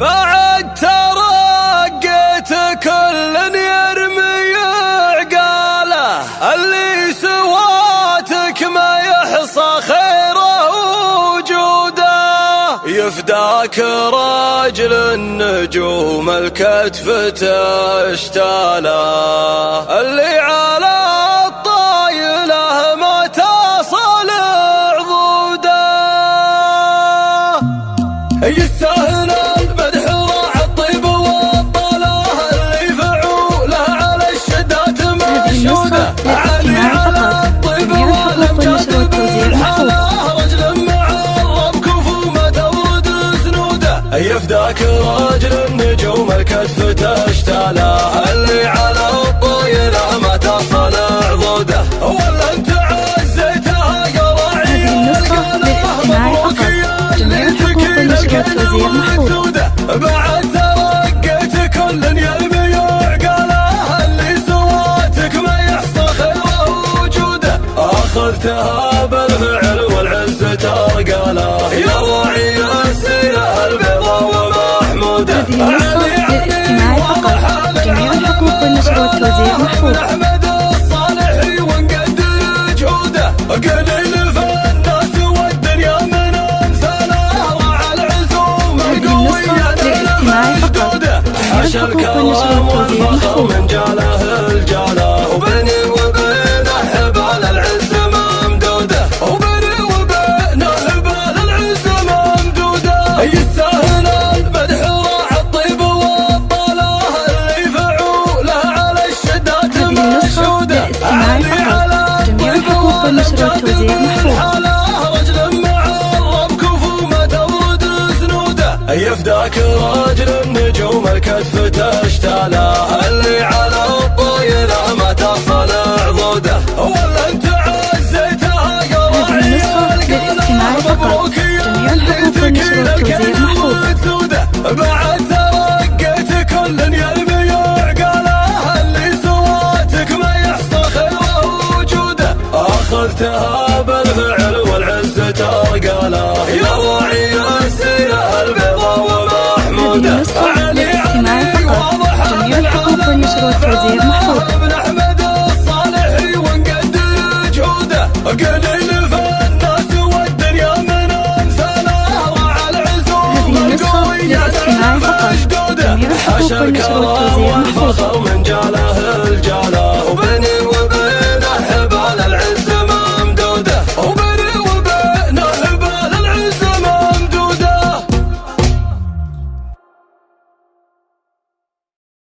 بعد ترقيت كل يرمي عقاله، اللي سواتك ما يحصى خيره وجوده. يفداك راجل النجوم الكتف تشتاله، اللي على الطايله ما تصل عضوده. يستاهل المدح راع الطيب والطلاة، اللي فعوله على الشدات مشهوده. علي على الطيب والامجاد بالحلا، رجل معرب كفو ما تورد سنوده. يفداك راجل النجوم الكتف تشتاله، اللي على الطايله ما تصل عضوده. ولا انت عزيتها قراعي القلاه، مبروك يا اللي تكيلك السودة. بعد ترقيت كل يرمي عقاله، اللي سواتك ما يحصى خيره وجوده. اخذتها بالفعل والعز ترقاله، يا راعي السيره البيضاء ومحموده. هذه النسخة للاستماع فقط. جميع الحقوق والنشر والتوزيع محفوظ. احمد الصالحي ونقدر جهوده. قليل الفناس والدنيا من امثاله، راعى العزوم القويه للمشدوده. حاشا الكرم والفخر من جاله الجاله، وبيني وبينه حبال العز ممدوده. وبيني وبينه حبال العز ممدوده. يستاهل المدح راعى الطيب والطلاة، اللي فعوله على الشدات مشهوده. علي على الطيب والامجاد بالحلا، رجل معرب كفو ما تورد سنوده. يفداك راجل النجوم الكتف تشتاله، اللي على الطايله ما تصل عضوده. ولا انت عزيتها قراعي القلاه، مبروك يا اللي تكيلك السودة. بعد ترقيت كل يرمي عقاله، اللي سواتك ما يحصى خيره وجوده. اخذتها بالفعل والعز ترقاله، يا راعي السيره البيضاء ومحموده. هذه النسخة للاستماع فقط. جميع الحقوق والنشر والتوزيع محفوظ. ابن احمد الصالحي ونقدر جهوده. قليل الفناس والدنيا من امثاله، راعى العزوم القويه للاستماع فقط. للمشدوده. جميع الحقوق حاشا والنشر الكرم والتوزيع محفوظ. والفخر من جاله